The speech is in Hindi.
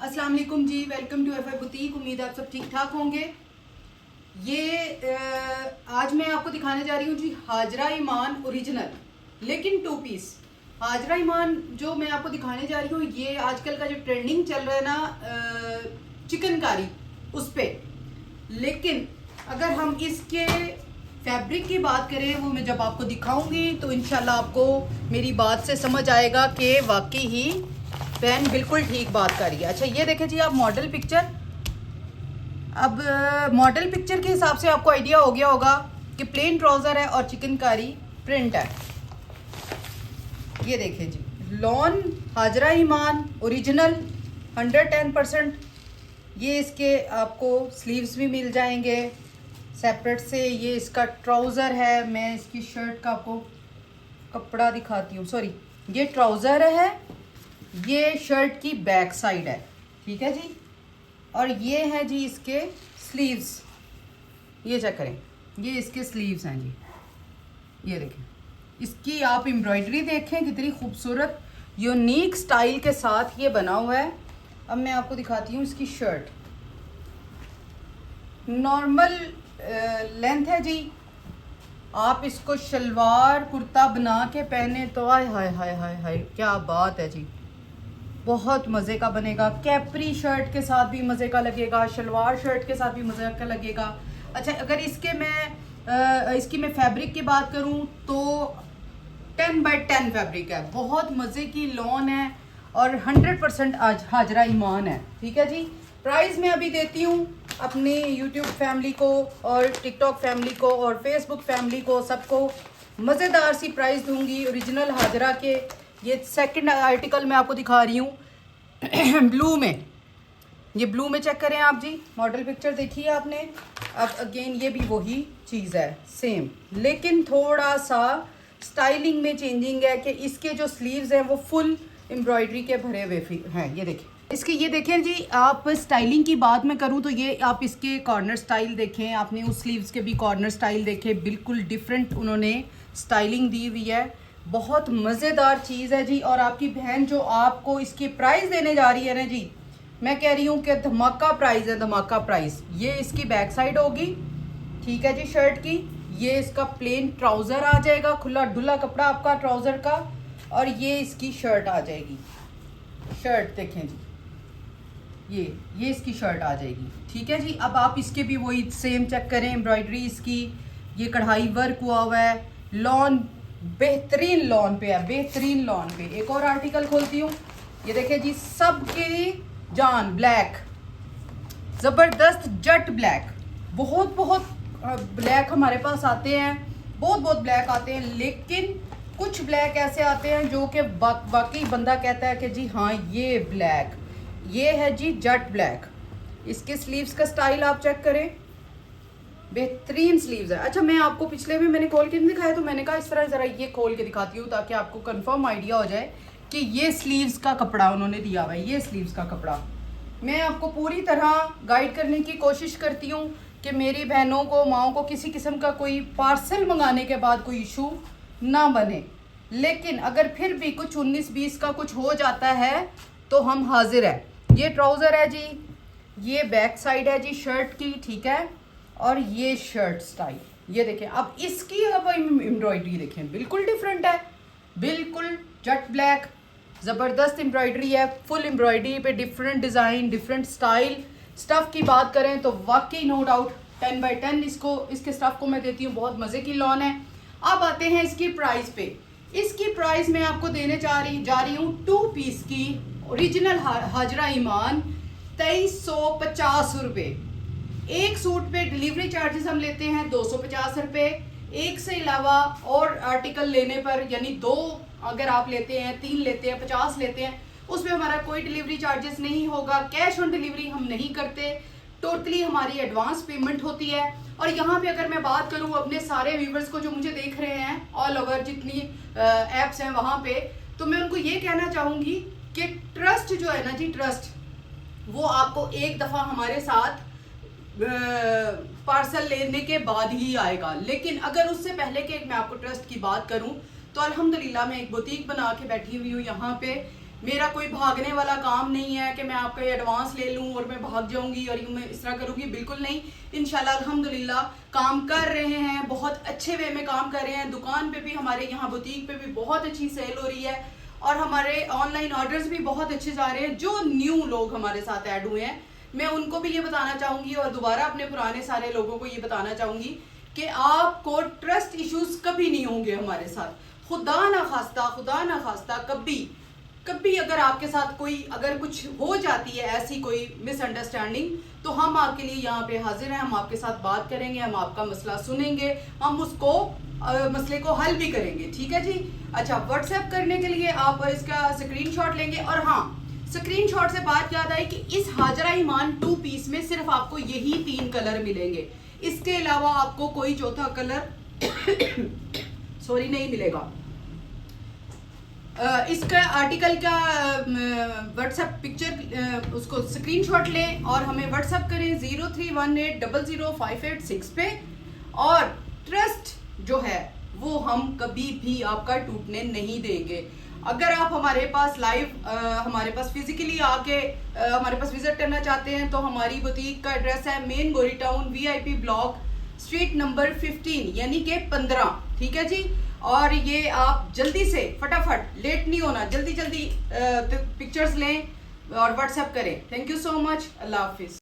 अस्सलाम वालेकुम जी, वेलकम टू एफआई बुटीक। उम्मीद आप सब ठीक ठाक होंगे। ये आज मैं आपको दिखाने जा रही हूँ जी हाजरा ईमान ओरिजिनल, लेकिन 2 पीस। हाजरा ईमान जो मैं आपको दिखाने जा रही हूँ, ये आजकल का जो ट्रेंडिंग चल रहा है ना चिकनकारी, उस पे। लेकिन अगर हम इसके फैब्रिक की बात करें, वो मैं जब आपको दिखाऊंगी तो इंशाल्लाह आपको मेरी बात से समझ आएगा कि वाकई ही बहन बिल्कुल ठीक बात कर रही है। अच्छा ये देखें जी आप मॉडल पिक्चर। अब मॉडल पिक्चर के हिसाब से आपको आइडिया हो गया होगा कि प्लेन ट्राउज़र है और चिकनकारी प्रिंट है। ये देखें जी लॉन हाजरा ईमान ओरिजिनल 110%। ये इसके आपको स्लीव्स भी मिल जाएंगे सेपरेट से। ये इसका ट्राउज़र है। मैं इसकी शर्ट का आपको कपड़ा दिखाती हूँ। सॉरी, ये ट्राउज़र है, ये शर्ट की बैक साइड है, ठीक है जी। और ये है जी इसके स्लीव्स। ये चेक करें, ये इसके स्लीव्स हैं जी। ये देखें, इसकी आप एम्ब्रॉयडरी देखें कितनी खूबसूरत यूनिक स्टाइल के साथ ये बना हुआ है। अब मैं आपको दिखाती हूँ इसकी शर्ट। नॉर्मल लेंथ है जी। आप इसको शलवार कुर्ता बना के पहने तो आय हाय हाय हाय हाय क्या बात है जी, बहुत मज़े का बनेगा। कैपरी शर्ट के साथ भी मज़े का लगेगा, शलवार शर्ट के साथ भी मज़े का लगेगा। अच्छा अगर इसकी मैं फैब्रिक की बात करूं तो 10x10 फैब्रिक है। बहुत मज़े की लॉन है और 100% आज हाजरा ईमान है, ठीक है जी। प्राइस मैं अभी देती हूँ अपनी यूट्यूब फैमिली को और टिकटॉक फैमिली को और फेसबुक फैमिली को, सबको मज़ेदार सी प्राइस दूंगी ओरिजिनल हाजरा के। ये सेकंड आर्टिकल मैं आपको दिखा रही हूँ ब्लू में। ये ब्लू में चेक करें आप जी, मॉडल पिक्चर देखिए आपने। अब अगेन ये भी वही चीज़ है सेम, लेकिन थोड़ा सा स्टाइलिंग में चेंजिंग है कि इसके जो स्लीव्स हैं वो फुल एम्ब्रॉयडरी के भरे हुए हैं। ये देखें इसकी, ये देखें जी। आप स्टाइलिंग की बात मैं करूँ तो ये आप इसके कॉर्नर स्टाइल देखें, आपने उस स्लीव्स के भी कॉर्नर स्टाइल देखे, बिल्कुल डिफरेंट उन्होंने स्टाइलिंग दी हुई है। बहुत मज़ेदार चीज़ है जी। और आपकी बहन जो आपको इसकी प्राइस देने जा रही है ना जी, मैं कह रही हूँ कि धमाका प्राइस है, धमाका प्राइस। ये इसकी बैक साइड होगी, ठीक है जी शर्ट की। ये इसका प्लेन ट्राउज़र आ जाएगा, खुला डुला कपड़ा आपका ट्राउज़र का। और ये इसकी शर्ट आ जाएगी। शर्ट देखें जी, ये इसकी शर्ट आ जाएगी, ठीक है जी। अब आप इसके भी वही सेम चेक करें, एम्ब्रॉयडरी इसकी, ये कढ़ाई वर्क हुआ हुआ है। लॉन बेहतरीन लॉन पे है, बेहतरीन लॉन पे। एक और आर्टिकल खोलती हूँ। ये देखें जी, सबकी जान ब्लैक, ज़बरदस्त जट ब्लैक। बहुत बहुत ब्लैक हमारे पास आते हैं, बहुत बहुत ब्लैक आते हैं, लेकिन कुछ ब्लैक ऐसे आते हैं जो कि बाकी बंदा कहता है कि जी हाँ ये ब्लैक। ये है जी जट ब्लैक। इसके स्लीव्स का स्टाइल आप चेक करें, बेहतरीन स्लीव्स है। अच्छा मैं आपको पिछले भी मैंने खोल के नहीं दिखाया, तो मैंने कहा इस तरह ज़रा ये खोल के दिखाती हूँ ताकि आपको कंफर्म आइडिया हो जाए कि ये स्लीव्स का कपड़ा उन्होंने दिया हुआ है। ये स्लीव्स का कपड़ा मैं आपको पूरी तरह गाइड करने की कोशिश करती हूँ कि मेरी बहनों को, माओं को किसी किस्म का कोई पार्सल मंगाने के बाद कोई इशू ना बने। लेकिन अगर फिर भी कुछ 19-20 का कुछ हो जाता है तो हम हाजिर हैं। ये ट्राउज़र है जी, ये बैक साइड है जी शर्ट की, ठीक है। और ये शर्ट स्टाइल ये देखें। अब इसकी अब एम्ब्रॉयडरी देखें, बिल्कुल डिफरेंट है, बिल्कुल जट ब्लैक, ज़बरदस्त एम्ब्रॉयडरी है। फुल एम्ब्रॉयडरी पे different design, different style. Stuff की बात करें तो वाकई नो डाउट 10x10 इसके स्टफ़ को मैं देती हूँ। बहुत मज़े की लॉन है। अब आते हैं इसकी प्राइस पे। इसकी प्राइस मैं आपको देने जा रही हूँ 2 पीस की ओरिजिनल हाजरा ईमान 2350 रुपये। एक सूट पे डिलीवरी चार्जेस हम लेते हैं 250 रुपये। एक से अलावा और आर्टिकल लेने पर, यानी 2 अगर आप लेते हैं, 3 लेते हैं, 50 लेते हैं, उसमें हमारा कोई डिलीवरी चार्जेस नहीं होगा। कैश ऑन डिलीवरी हम नहीं करते, टोटली हमारी एडवांस पेमेंट होती है। और यहाँ पे अगर मैं बात करूँ अपने सारे व्यूवर्स को जो मुझे देख रहे हैं ऑल ओवर जितनी एप्स हैं वहाँ पे, तो मैं उनको ये कहना चाहूँगी कि ट्रस्ट जो है ना जी, ट्रस्ट वो आपको एक दफ़ा हमारे साथ पार्सल लेने के बाद ही आएगा। लेकिन अगर उससे पहले के मैं आपको ट्रस्ट की बात करूं तो अल्हम्दुलिल्लाह मैं एक बुटीक बना के बैठी हुई हूँ यहाँ पे। मेरा कोई भागने वाला काम नहीं है कि मैं आपका एडवांस ले लूं और मैं भाग जाऊंगी और मैं इस तरह करूंगी, बिल्कुल नहीं। इंशाल्लाह अल्हम्दुलिल्लाह काम कर रहे हैं, बहुत अच्छे वे में काम कर रहे हैं। दुकान पे भी, हमारे यहाँ बुटीक पे भी बहुत अच्छी सेल हो रही है और हमारे ऑनलाइन ऑर्डर्स भी बहुत अच्छे जा रहे हैं। जो न्यू लोग हमारे साथ ऐड हुए हैं, मैं उनको भी ये बताना चाहूंगी और दोबारा अपने पुराने सारे लोगों को ये बताना चाहूंगी कि आपको ट्रस्ट इश्यूज कभी नहीं होंगे हमारे साथ। खुदा ना खास्ता कभी अगर आपके साथ कोई अगर कुछ हो जाती है ऐसी कोई मिसअंडरस्टैंडिंग, तो हम आपके लिए यहाँ पे हाजिर हैं। हम आपके साथ बात करेंगे, हम आपका मसला सुनेंगे, हम उसको मसले को हल भी करेंगे, ठीक है जी। अच्छा, व्हाट्सएप करने के लिए आप इसका स्क्रीनशॉट लेंगे। और हाँ, स्क्रीनशॉट से बात याद आई कि इस हाजरा ईमान 2 पीस में सिर्फ आपको यही 3 कलर मिलेंगे, इसके अलावा आपको कोई चौथा कलर सॉरी नहीं मिलेगा। इसका आर्टिकल का व्हाट्सएप पिक्चर उसको स्क्रीनशॉट लें और हमें व्हाट्सएप करें 0318000586 पे। और ट्रस्ट जो है वो हम कभी भी आपका टूटने नहीं देंगे। अगर आप हमारे पास लाइव हमारे पास फिजिकली आके हमारे पास विजिट करना चाहते हैं, तो हमारी बुटीक का एड्रेस है मेन गोरी town VIP block, street number 15 यानी कि 15, ठीक है जी। और ये आप जल्दी से फटाफट, लेट नहीं होना, जल्दी पिक्चर्स लें और व्हाट्सएप करें। Thank you so much, Allah Hafiz.